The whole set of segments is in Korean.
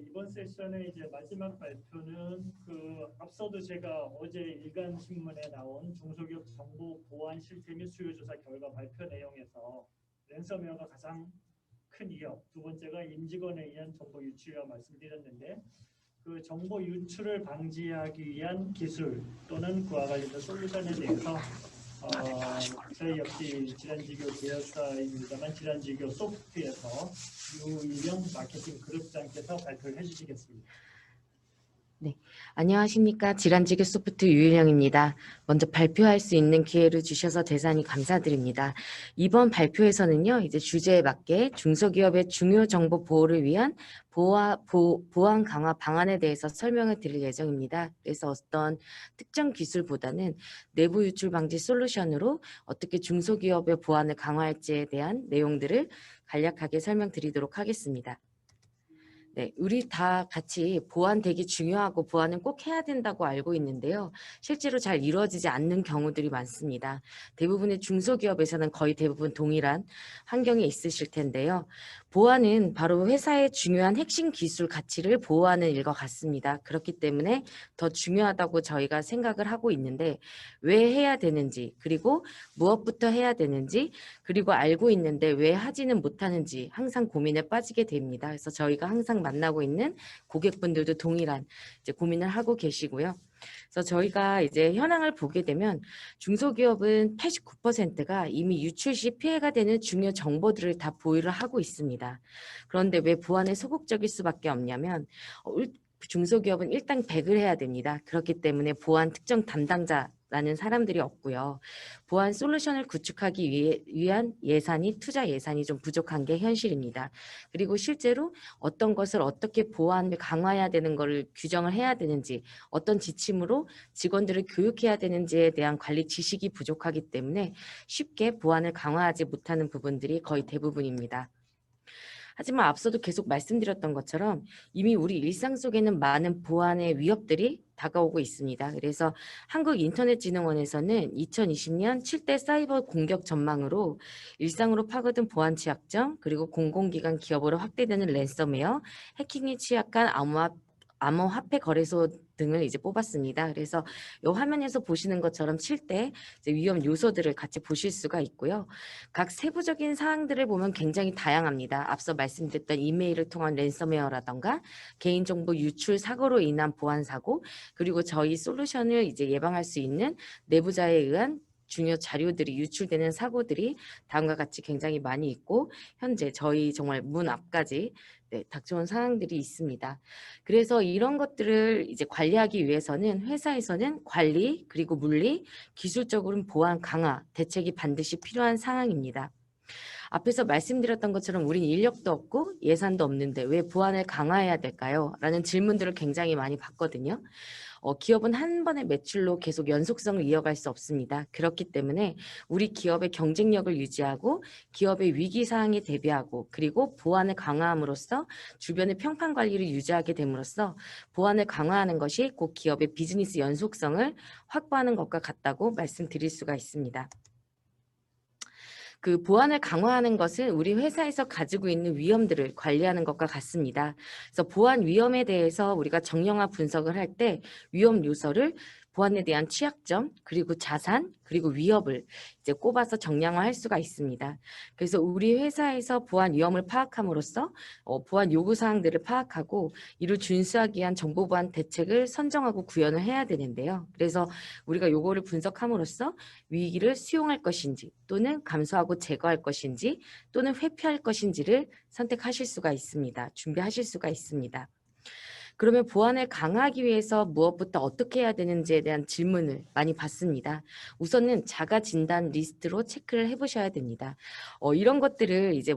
이번 세션의 이제 마지막 발표는 앞서도 제가 어제 일간신문에 나온 중소기업 정보 보안 실태 및 수요 조사 결과 발표 내용에서 랜섬웨어가 가장 큰 위협, 두 번째가 임직원에 의한 정보 유출이라고 말씀드렸는데 그 정보 유출을 방지하기 위한 기술 또는 그와 관련된 솔루션에 대해서 저희 역시 질환지교 계열사입니다만 질환지교 소프트에서 유일영 마케팅 그룹장께서 발표를 해주시겠습니다. 네, 안녕하십니까. 질환지교 소프트 유일영입니다. 먼저 발표할 수 있는 기회를 주셔서 대단히 감사드립니다. 이번 발표에서는요, 이제 주제에 맞게 중소기업의 중요 정보 보호를 위한 보안 강화 방안에 대해서 설명을 드릴 예정입니다. 그래서 어떤 특정 기술보다는 내부 유출 방지 솔루션으로 어떻게 중소기업의 보안을 강화할지에 대한 내용들을 간략하게 설명드리도록 하겠습니다. 네, 우리 다 같이 보안 되게 중요하고 보안은 꼭 해야 된다고 알고 있는데요. 실제로 잘 이루어지지 않는 경우들이 많습니다. 대부분의 중소기업에서는 거의 대부분 동일한 환경에 있으실 텐데요. 보안은 바로 회사의 중요한 핵심 기술 가치를 보호하는 일과 같습니다. 그렇기 때문에 더 중요하다고 저희가 생각을 하고 있는데 왜 해야 되는지, 그리고 무엇부터 해야 되는지, 그리고 알고 있는데 왜 하지는 못하는지 항상 고민에 빠지게 됩니다. 그래서 저희가 항상 만나고 있는 고객분들도 동일한 이제 고민을 하고 계시고요. 그래서 저희가 이제 현황을 보게 되면 중소기업은 89%가 이미 유출 시 피해가 되는 중요 정보들을 다 보유를 하고 있습니다. 그런데 왜 보안에 소극적일 수밖에 없냐면 중소기업은 일단 100을 해야 됩니다. 그렇기 때문에 보안 특정 담당자라는 사람들이 없고요. 보안 솔루션을 구축하기 위한 예산이 투자 예산이 좀 부족한 게 현실입니다. 그리고 실제로 어떤 것을 어떻게 보안을 강화해야 되는 것을 규정을 해야 되는지 어떤 지침으로 직원들을 교육해야 되는지에 대한 관리 지식이 부족하기 때문에 쉽게 보안을 강화하지 못하는 부분들이 거의 대부분입니다. 하지만 앞서도 계속 말씀드렸던 것처럼 이미 우리 일상 속에는 많은 보안의 위협들이 다가오고 있습니다. 그래서 한국인터넷진흥원에서는 2020년 7대 사이버 공격 전망으로 일상으로 파고든 보안 취약점, 그리고 공공기관 기업으로 확대되는 랜섬웨어, 해킹에 취약한 암호화폐 거래소 등을 이제 뽑았습니다. 그래서 이 화면에서 보시는 것처럼 7대 위험 요소들을 같이 보실 수가 있고요. 각 세부적인 사항들을 보면 굉장히 다양합니다. 앞서 말씀드렸던 이메일을 통한 랜섬웨어라던가 개인정보 유출 사고로 인한 보안 사고, 그리고 저희 솔루션을 이제 예방할 수 있는 내부자에 의한 중요 자료들이 유출되는 사고들이 다음과 같이 굉장히 많이 있고 현재 저희 정말 문 앞까지 닥쳐온 사항들이 있습니다. 그래서 이런 것들을 이제 관리하기 위해서는 회사에서는 관리, 그리고 물리, 기술적으로는 보안 강화, 대책이 반드시 필요한 상황입니다. 앞에서 말씀드렸던 것처럼 우린 인력도 없고 예산도 없는데 왜 보안을 강화해야 될까요? 라는 질문들을 굉장히 많이 받거든요. 기업은 한 번의 매출로 계속 연속성을 이어갈 수 없습니다. 그렇기 때문에 우리 기업의 경쟁력을 유지하고 기업의 위기 사항에 대비하고 그리고 보안을 강화함으로써 주변의 평판 관리를 유지하게 됨으로써 보안을 강화하는 것이 곧 기업의 비즈니스 연속성을 확보하는 것과 같다고 말씀드릴 수가 있습니다. 그 보안을 강화하는 것은 우리 회사에서 가지고 있는 위험들을 관리하는 것과 같습니다. 그래서 보안 위험에 대해서 우리가 정량화 분석을 할 때 위험 요소를 보안에 대한 취약점, 그리고 자산, 그리고 위협을 이제 꼽아서 정량화할 수가 있습니다. 그래서 우리 회사에서 보안 위험을 파악함으로써 보안 요구 사항들을 파악하고 이를 준수하기 위한 정보 보안 대책을 선정하고 구현을 해야 되는데요. 그래서 우리가 요거를 분석함으로써 위기를 수용할 것인지 또는 감수하고 제거할 것인지 또는 회피할 것인지를 선택하실 수가 있습니다. 준비하실 수가 있습니다. 그러면 보안을 강화하기 위해서 무엇부터 어떻게 해야 되는지에 대한 질문을 많이 받습니다. 우선은 자가 진단 리스트로 체크를 해보셔야 됩니다. 이런 것들을 이제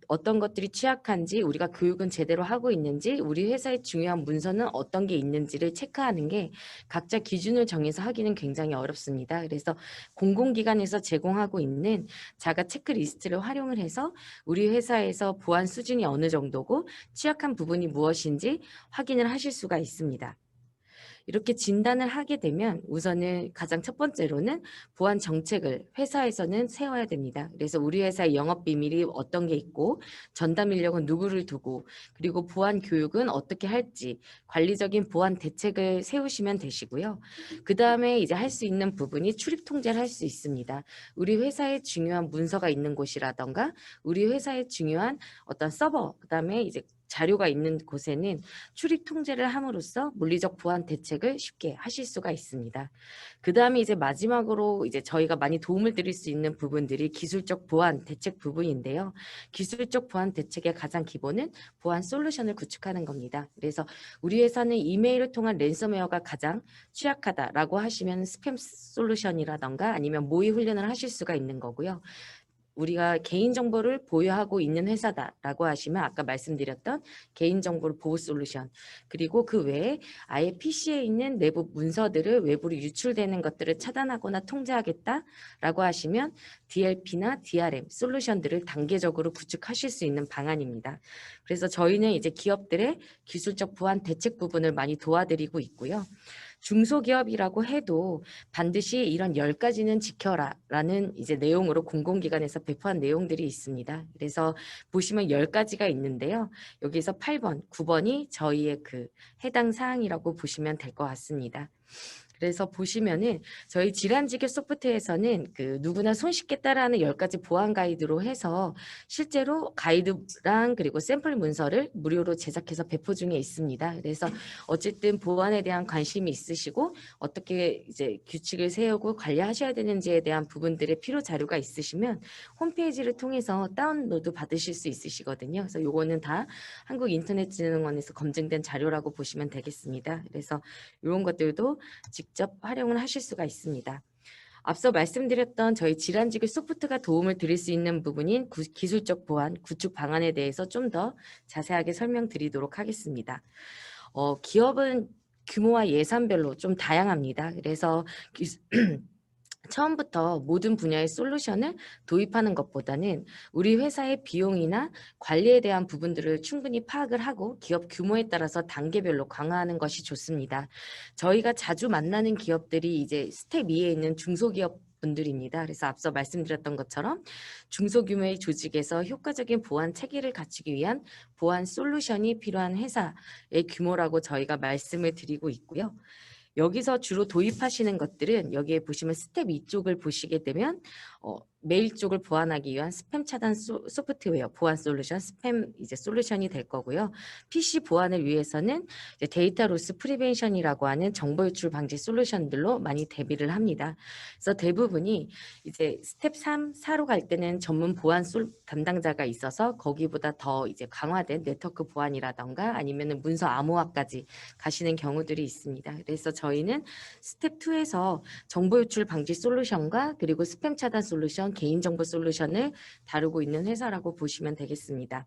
어떤 것들이 취약한지, 우리가 교육은 제대로 하고 있는지, 우리 회사의 중요한 문서는 어떤 게 있는지를 체크하는 게 각자 기준을 정해서 하기는 굉장히 어렵습니다. 그래서 공공기관에서 제공하고 있는 자가 체크리스트를 활용을 해서 우리 회사에서 보안 수준이 어느 정도고 취약한 부분이 무엇인지 확인을 하실 수가 있습니다. 이렇게 진단을 하게 되면 우선은 가장 첫 번째로는 보안 정책을 회사에서는 세워야 됩니다. 그래서 우리 회사의 영업 비밀이 어떤 게 있고 전담 인력은 누구를 두고 그리고 보안 교육은 어떻게 할지 관리적인 보안 대책을 세우시면 되시고요. 그 다음에 이제 할 수 있는 부분이 출입 통제를 할 수 있습니다. 우리 회사에 중요한 문서가 있는 곳이라던가 우리 회사에 중요한 어떤 서버, 그 다음에 이제 자료가 있는 곳에는 출입 통제를 함으로써 물리적 보안 대책을 쉽게 하실 수가 있습니다. 그 다음에 이제 마지막으로 이제 저희가 많이 도움을 드릴 수 있는 부분들이 기술적 보안 대책 부분인데요. 기술적 보안 대책의 가장 기본은 보안 솔루션을 구축하는 겁니다. 그래서 우리 회사는 이메일을 통한 랜섬웨어가 가장 취약하다라고 하시면 스팸 솔루션이라던가 아니면 모의 훈련을 하실 수가 있는 거고요. 우리가 개인정보를 보유하고 있는 회사다라고 하시면 아까 말씀드렸던 개인정보를 보호 솔루션 그리고 그 외에 아예 PC에 있는 내부 문서들을 외부로 유출되는 것들을 차단하거나 통제하겠다라고 하시면 DLP나 DRM 솔루션들을 단계적으로 구축하실 수 있는 방안입니다. 그래서 저희는 이제 기업들의 기술적 보안 대책 부분을 많이 도와드리고 있고요. 중소기업이라고 해도 반드시 이런 10가지는 지켜라라는 이제 내용으로 공공기관에서 배포한 내용들이 있습니다. 그래서 보시면 10가지가 있는데요. 여기서 8번, 9번이 저희의 그 해당 사항이라고 보시면 될 것 같습니다. 그래서 보시면은 저희 질환지교 소프트에서는 그 누구나 손쉽게 따라하는 10가지 보안 가이드로 해서 실제로 가이드랑 그리고 샘플 문서를 무료로 제작해서 배포 중에 있습니다. 그래서 어쨌든 보안에 대한 관심이 있으시고 어떻게 이제 규칙을 세우고 관리하셔야 되는지에 대한 부분들의 필요 자료가 있으시면 홈페이지를 통해서 다운로드 받으실 수 있으시거든요. 그래서 요거는 다 한국인터넷진흥원에서 검증된 자료라고 보시면 되겠습니다. 그래서 이런 것들도 직접 활용을 하실 수가 있습니다. 앞서 말씀드렸던 저희 질환지교 소프트가 도움을 드릴 수 있는 부분인 기술적 보안 구축 방안에 대해서 좀 더 자세하게 설명드리도록 하겠습니다. 기업은 규모와 예산별로 좀 다양합니다. 그래서 처음부터 모든 분야의 솔루션을 도입하는 것보다는 우리 회사의 비용이나 관리에 대한 부분들을 충분히 파악을 하고 기업 규모에 따라서 단계별로 강화하는 것이 좋습니다. 저희가 자주 만나는 기업들이 이제 스텝 2에 있는 중소기업 분들입니다. 그래서 앞서 말씀드렸던 것처럼 중소규모의 조직에서 효과적인 보안 체계를 갖추기 위한 보안 솔루션이 필요한 회사의 규모라고 저희가 말씀을 드리고 있고요. 여기서 주로 도입하시는 것들은 여기에 보시면 스텝 2쪽을 보시게 되면 메일 쪽을 보완하기 위한 스팸 차단 소프트웨어 보안 솔루션 스팸 이제 솔루션이 될 거고요. PC 보안을 위해서는 이제 데이터 로스 프리벤션이라고 하는 정보 유출 방지 솔루션들로 많이 대비를 합니다. 그래서 대부분이 이제 스텝 3, 4로 갈 때는 전문 보안 담당자가 있어서 거기보다 더 이제 강화된 네트워크 보안이라던가 아니면은 문서 암호화까지 가시는 경우들이 있습니다. 그래서 저희는 스텝 2에서 정보 유출 방지 솔루션과 그리고 스팸 차단 솔루션, 개인정보 솔루션을 다루고 있는 회사라고 보시면 되겠습니다.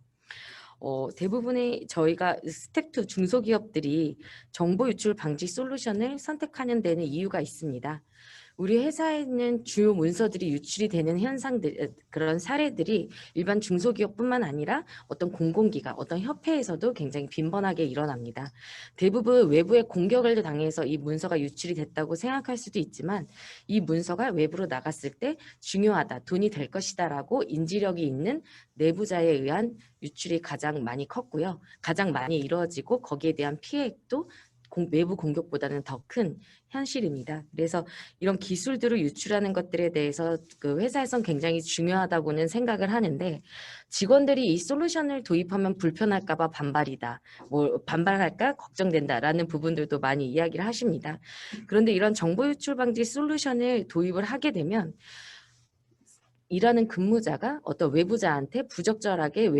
대부분의 저희가 스텝 2 중소기업들이 정보 유출 방지 솔루션을 선택하는 데는 이유가 있습니다. 우리 회사에는 주요 문서들이 유출이 되는 현상들 그런 사례들이 일반 중소기업뿐만 아니라 어떤 공공기관, 어떤 협회에서도 굉장히 빈번하게 일어납니다. 대부분 외부의 공격을 당해서 이 문서가 유출이 됐다고 생각할 수도 있지만 이 문서가 외부로 나갔을 때 중요하다, 돈이 될 것이다라고 인지력이 있는 내부자에 의한 유출이 가장 많이 컸고요. 가장 많이 이루어지고 거기에 대한 피해액도 외부 공격보다는 더 큰 현실입니다. 그래서 이런 기술들을 유출하는 것들에 대해서 그 회사에선 굉장히 중요하다고는 생각을 하는데 직원들이 이 솔루션을 도입하면 불편할까 봐 반발이다. 뭐 반발할까 걱정된다라는 부분들도 많이 이야기를 하십니다. 그런데 이런 정보 유출 방지 솔루션을 도입을 하게 되면 일하는 근무자가 어떤 외부자한테 부적절하게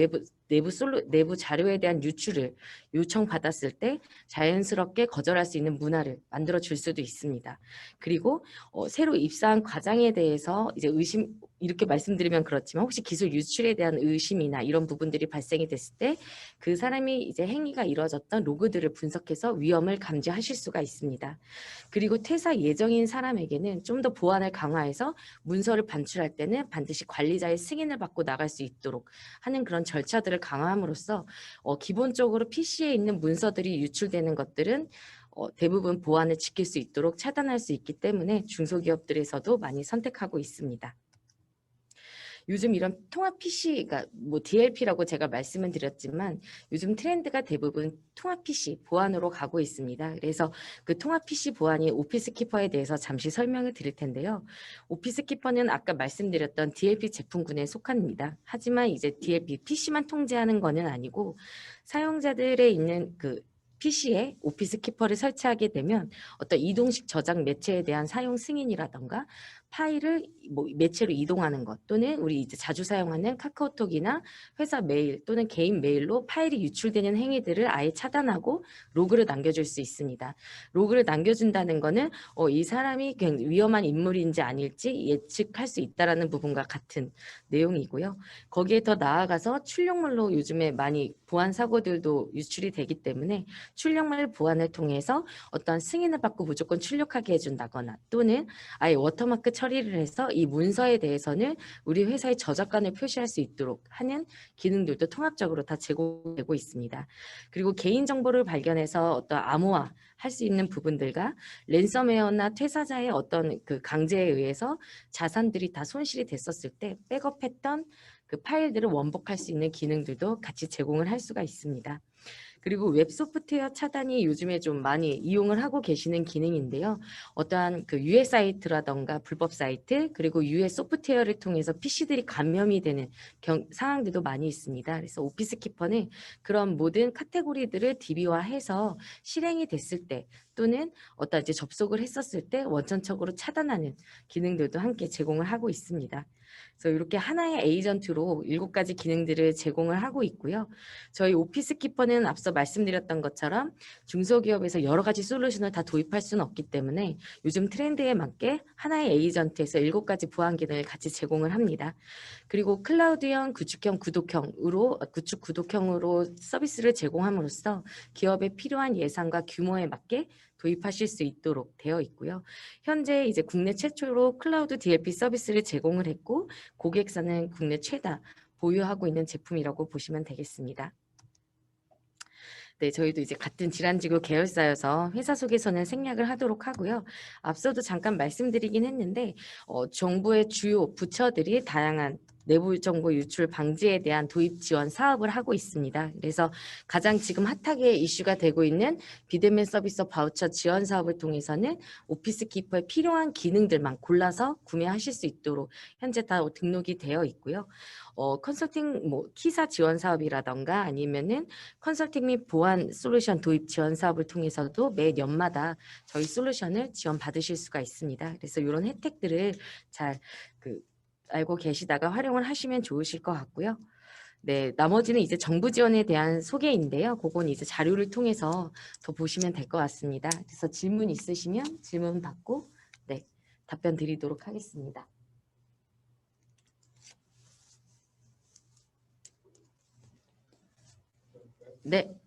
내부 자료에 대한 유출을 요청받았을 때 자연스럽게 거절할 수 있는 문화를 만들어 줄 수도 있습니다. 그리고 새로 입사한 과장에 대해서 이제 이렇게 말씀드리면 그렇지만 혹시 기술 유출에 대한 의심이나 이런 부분들이 발생이 됐을 때 그 사람이 이제 행위가 이루어졌던 로그들을 분석해서 위험을 감지하실 수가 있습니다. 그리고 퇴사 예정인 사람에게는 좀 더 보안을 강화해서 문서를 반출할 때는 반드시 관리자의 승인을 받고 나갈 수 있도록 하는 그런 절차들을 강화함으로써 기본적으로 PC에 있는 문서들이 유출되는 것들은 대부분 보안을 지킬 수 있도록 차단할 수 있기 때문에 중소기업들에서도 많이 선택하고 있습니다. 요즘 이런 통합 PC가 뭐 DLP라고 제가 말씀을 드렸지만 요즘 트렌드가 대부분 통합 PC 보안으로 가고 있습니다. 그래서 그 통합 PC 보안이 오피스키퍼에 대해서 잠시 설명을 드릴 텐데요. 오피스키퍼는 아까 말씀드렸던 DLP 제품군에 속합니다. 하지만 이제 DLP PC만 통제하는 것은 아니고 사용자들의 있는 그 PC에 오피스키퍼를 설치하게 되면 어떤 이동식 저장 매체에 대한 사용 승인이라던가 파일을 뭐 매체로 이동하는 것 또는 우리 이제 자주 사용하는 카카오톡이나 회사 메일 또는 개인 메일로 파일이 유출되는 행위들을 아예 차단하고 로그를 남겨줄 수 있습니다. 로그를 남겨준다는 거는 이 사람이 굉장히 위험한 인물인지 아닐지 예측할 수 있다라는 부분과 같은 내용이고요. 거기에 더 나아가서 출력물로 요즘에 많이 보안 사고들도 유출이 되기 때문에 출력물 보안을 통해서 어떤 승인을 받고 무조건 출력하게 해준다거나 또는 아예 워터마크 처리를 해서 이 문서에 대해서는 우리 회사의 저작권을 표시할 수 있도록 하는 기능들도 통합적으로 다 제공되고 있습니다. 그리고 개인정보를 발견해서 어떤 암호화 할 수 있는 부분들과 랜섬웨어나 퇴사자의 어떤 그 강제에 의해서 자산들이 다 손실이 됐었을 때 백업했던 그 파일들을 원복할 수 있는 기능들도 같이 제공을 할 수가 있습니다. 그리고 웹 소프트웨어 차단이 요즘에 좀 많이 이용을 하고 계시는 기능인데요. 어떠한 그 유해 사이트라던가 불법 사이트 그리고 유해 소프트웨어를 통해서 PC들이 감염이 되는 상황들도 많이 있습니다. 그래서 오피스키퍼는 그런 모든 카테고리들을 DB화해서 실행이 됐을 때 또는 어떤 이제 접속을 했었을 때 원천적으로 차단하는 기능들도 함께 제공을 하고 있습니다. 그래서 이렇게 하나의 에이전트로 7가지 기능들을 제공을 하고 있고요. 저희 오피스키퍼는 앞서 말씀드렸던 것처럼 중소기업에서 여러 가지 솔루션을 다 도입할 수는 없기 때문에 요즘 트렌드에 맞게 하나의 에이전트에서 7가지 보안 기능을 같이 제공을 합니다. 그리고 클라우드형, 구축형, 구독형으로 서비스를 제공함으로써 기업에 필요한 예산과 규모에 맞게 도입하실 수 있도록 되어 있고요. 현재 이제 국내 최초로 클라우드 DLP 서비스를 제공을 했고 고객사는 국내 최다 보유하고 있는 제품이라고 보시면 되겠습니다. 네, 저희도 이제 같은 질환지구 계열사여서 회사 속에서는 생략을 하도록 하고요. 앞서도 잠깐 말씀드리긴 했는데 정부의 주요 부처들이 다양한 내부 정보 유출 방지에 대한 도입 지원 사업을 하고 있습니다. 그래서 가장 지금 핫하게 이슈가 되고 있는 비대면 서비스 바우처 지원 사업을 통해서는 오피스키퍼에 필요한 기능들만 골라서 구매하실 수 있도록 현재 다 등록이 되어 있고요. 컨설팅 뭐 키사 지원 사업이라던가 아니면은 컨설팅 및 보안 솔루션 도입 지원 사업을 통해서도 매 년마다 저희 솔루션을 지원 받으실 수가 있습니다. 그래서 이런 혜택들을 잘 알고 계시다가 활용을 하시면 좋으실 것 같고요. 네, 나머지는 이제 정부 지원에 대한 소개인데요. 그건 이제 자료를 통해서 더 보시면 될 것 같습니다. 그래서 질문 있으시면 질문 받고 네, 답변 드리도록 하겠습니다. 네.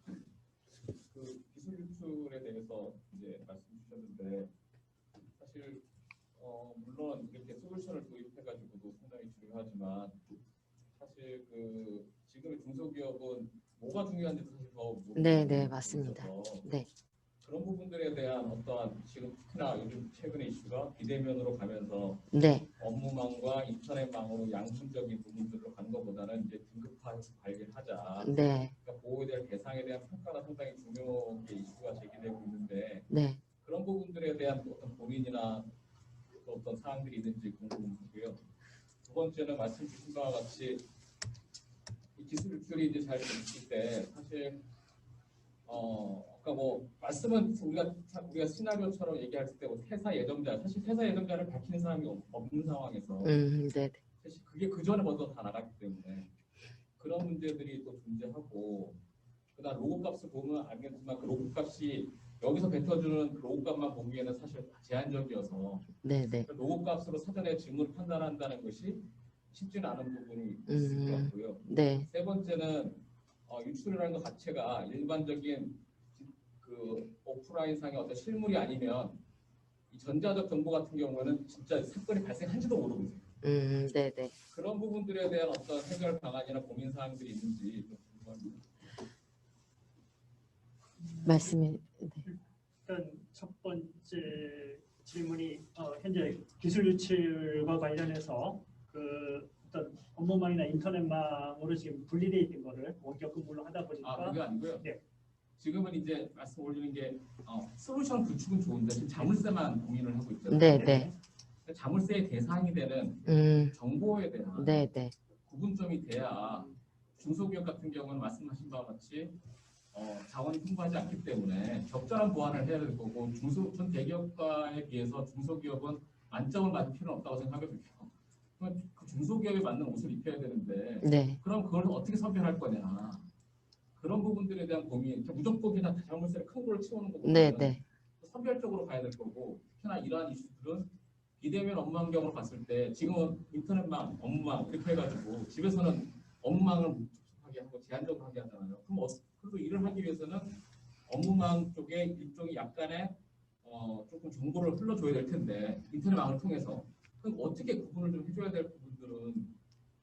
그 기술 유출에 대해서 이제 말씀 주셨는데 사실 물론 이렇게 솔루션을 도입해가지고도 상당히 중요하지만 사실 그 지금의 중소기업은 뭐가 중요한지 사실 더 네, 맞습니다. 네. 그런 부분들에 대한 어떠한 지금 특히나 요즘 최근의 이슈가 비대면으로 가면서 네. 업무망과 인터넷망으로 양심적인 부분들로 가는 것보다는 이제 등급화해서 관리를 하자. 네. 그러니까 보호에 대한 대상에 대한 평가가 상당히 중요하게 이슈가 제기되고 있는데 네. 그런 부분들에 대한 어떤 고민이나 또 어떤 사항들이 있는지 궁금하고요. 두 번째는 말씀 주신 바와 같이 이 기술 유출이 이제 잘 됐을 때 사실 아까 뭐 말씀은 우리가 시나리오처럼 얘기할 때 뭐 퇴사 예정자 사실 퇴사 예정자를 밝히는 사람이 없는 상황에서 네. 사실 그게 그 전에 먼저 다 나갔기 때문에 그런 문제들이 또 존재하고 그다음 로고 값을 보면 알겠지만 그 로고 값이 여기서 뱉어주는 그 로고 값만 보기에는 사실 제한적이어서 네. 그 로고 값으로 사전에 직무를 판단한다는 것이 쉽지는 않은 부분이 있을 것 같고요. 네. 세 번째는 유출이라는 것 자체가 일반적인 그 오프라인상의 어떤 실물이 아니면 이 전자적 정보 같은 경우에는 진짜 사건이 발생한지도 모르고 있어요. 네. 그런 부분들에 대한 어떤 해결 방안이나 고민 사항들이 있는지 좀 궁금합니다. 말씀해. 네. 하여튼 첫 번째 질문이 현재 기술 유출과 관련해서 그 어떤 업무망이나 인터넷망으로 지금 분리되어 있는 거를 원격 근무로 하다 보니까 그게 아니고요. 네. 지금은 이제 말씀 올리는 게 솔루션 구축은 좋은데 지금 자물쇠만 고민을 하고 있잖아요. 네. 자물쇠의 대상이 되는 정보에 대한 네. 구분점이 돼야 중소기업 같은 경우는 말씀하신 바와 같이 자원이 풍부하지 않기 때문에 적절한 보완을 해야 될 거고 전 대기업과에 비해서 중소기업은 만점을 맞을 필요는 없다고 생각하거든요. 그러면 그 중소기업에 맞는 옷을 입혀야 되는데 네. 그럼 그걸 어떻게 선별할 거냐 그런 부분들에 대한 고민 무조건이나 자물쇠를 큰 걸로 치우는 것보다는 네. 선별적으로 가야 될 거고 특히나 이러한 이슈들은 비대면 업무 환경으로 봤을 때 지금은 인터넷망, 업무망 이렇게 해가지고 집에서는 업무망을 하게 하고 제한적으로 하게 하잖아요. 그럼 그래도 일을 하기 위해서는 업무망 쪽에 일종의 약간의 조금 정보를 흘러줘야 될 텐데 인터넷망을 통해서 그럼 어떻게 구분을 좀 해줘야 될 부분들은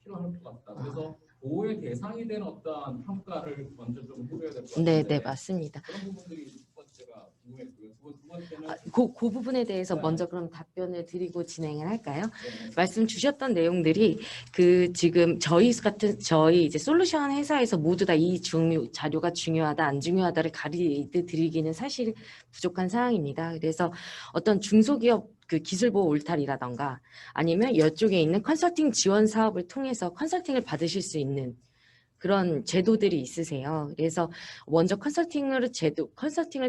필요할 것 같다. 그래서 보호의 대상이 된 어떠한 평가를 먼저 좀 해줘야 될 것 같은데 네, 맞습니다. 그런 부분들이 첫 번째가 궁금했고요. 두 번째는 그 부분에 대해서 먼저 그럼 답변을 드리고 진행을 할까요? 네. 말씀 주셨던 내용들이 지금 저희 이제 솔루션 회사에서 모두 다 이 자료가 중요하다 안 중요하다를 가리드 드리기는 사실 부족한 사항입니다. 그래서 어떤 중소기업 그 기술보호 울타리라던가 아니면 이쪽에 있는 컨설팅 지원 사업을 통해서 컨설팅을 받으실 수 있는 그런 제도들이 있으세요. 그래서 먼저 컨설팅을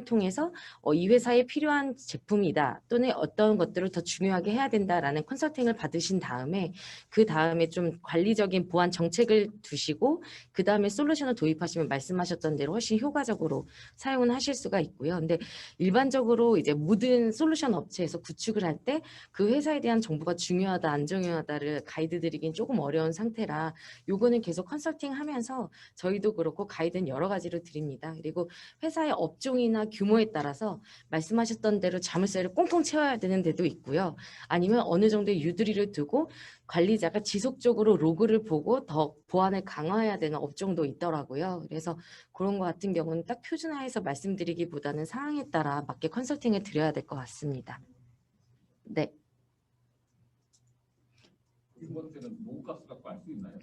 통해서 이 회사에 필요한 제품이다 또는 어떤 것들을 더 중요하게 해야 된다라는 컨설팅을 받으신 다음에 그 다음에 좀 관리적인 보안 정책을 두시고 그 다음에 솔루션을 도입하시면 말씀하셨던 대로 훨씬 효과적으로 사용을 하실 수가 있고요. 근데 일반적으로 이제 모든 솔루션 업체에서 구축을 할 때 그 회사에 대한 정보가 중요하다 안 중요하다를 가이드 드리긴 조금 어려운 상태라 요거는 계속 컨설팅 하면서 저희도 그렇고 가이드는 여러 가지로 드립니다. 그리고 회사의 업종이나 규모에 따라서 말씀하셨던 대로 자물쇠를 꽁꽁 채워야 되는 데도 있고요. 아니면 어느 정도의 유두리를 두고 관리자가 지속적으로 로그를 보고 더 보안을 강화해야 되는 업종도 있더라고요. 그래서 그런 것 같은 경우는 딱 표준화해서 말씀드리기보다는 상황에 따라 맞게 컨설팅을 드려야 될 것 같습니다. 네. 두 번째는 로그 값을 갖고 알 수 있나요?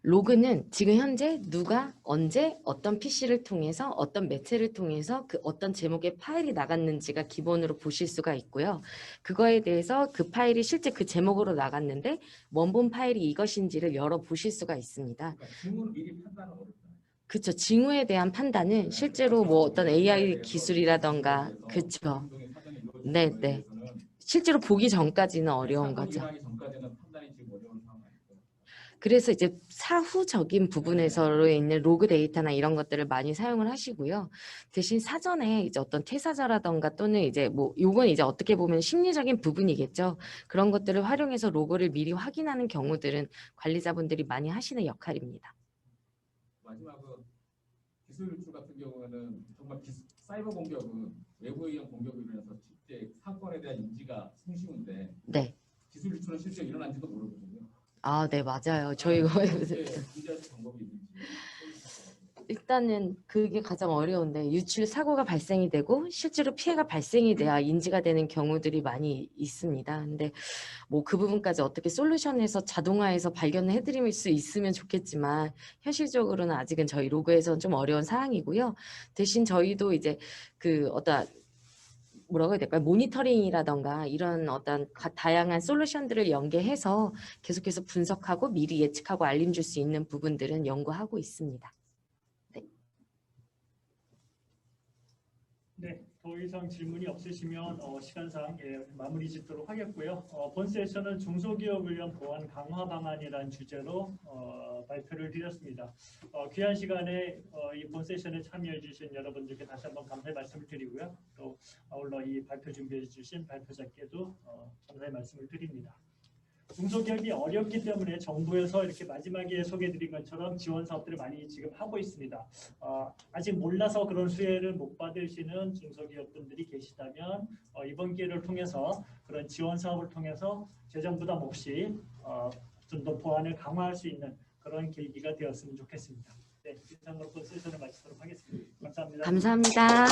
로그는 지금 현재 누가 언제 어떤 PC를 통해서 어떤 매체를 통해서 그 어떤 제목의 파일이 나갔는지가 기본으로 보실 수가 있고요. 그거에 대해서 그 파일이 실제 그 제목으로 나갔는데 원본 파일이 이것인지를 열어 보실 수가 있습니다. 그러니까 징후를 미리 판단은 어렵잖아요. 그렇죠. 징후에 대한 판단은 실제로 뭐 어떤 AI 기술이라던가 그렇죠. 네. 실제로 보기 전까지는 어려운 거죠. 일하기 전까지는 판단이 지금 어려운 상황이고. 그래서 이제 사후적인 부분에서 있는 로그 데이터나 이런 것들을 많이 사용을 하시고요. 대신 사전에 이제 어떤 퇴사자라던가 또는 이제 뭐 요건 이제 어떻게 보면 심리적인 부분이겠죠. 그런 것들을 활용해서 로그를 미리 확인하는 경우들은 관리자분들이 많이 하시는 역할입니다. 마지막으로 기술 유출 같은 경우에는 정말 사이버 공격은 외부에 의한 공격으로 인해서 실제 사건에 대한 인지가 손쉬운데 네. 기술 유출은 실제 일어난지도 모르거든요. 네, 맞아요. 저희가 인지할 방법이 있는지. 일단은 그게 가장 어려운데 유출 사고가 발생이 되고 실제로 피해가 발생이 돼야 인지가 되는 경우들이 많이 있습니다. 근데 뭐 그 부분까지 어떻게 솔루션에서 자동화해서 발견을 해드릴 수 있으면 좋겠지만 현실적으로는 아직은 저희 로그에서는 좀 어려운 사항이고요. 대신 저희도 이제 그 어떤 뭐라고 해야 될까요? 모니터링이라던가 이런 어떤 다양한 솔루션들을 연계해서 계속해서 분석하고 미리 예측하고 알림 줄 수 있는 부분들은 연구하고 있습니다. 네, 더 이상 질문이 없으시면 시간상 마무리 짓도록 하겠고요. 본 세션은 중소기업을 위한 보안 강화 방안이라는 주제로 발표를 드렸습니다. 귀한 시간에 이 본 세션에 참여해 주신 여러분들께 다시 한번 감사의 말씀을 드리고요. 또 아울러 이 발표 준비해 주신 발표자께도 감사의 말씀을 드립니다. 중소기업이 어렵기 때문에 정부에서 이렇게 마지막에 소개해드린 것처럼 지원 사업들을 많이 지금 하고 있습니다. 아직 몰라서 그런 수혜를 못 받으시는 중소기업분들이 계시다면 이번 기회를 통해서 그런 지원 사업을 통해서 재정 부담 없이 좀 더 보안을 강화할 수 있는 그런 계기가 되었으면 좋겠습니다. 네, 이상으로 본 세션을 마치도록 하겠습니다. 감사합니다. 감사합니다.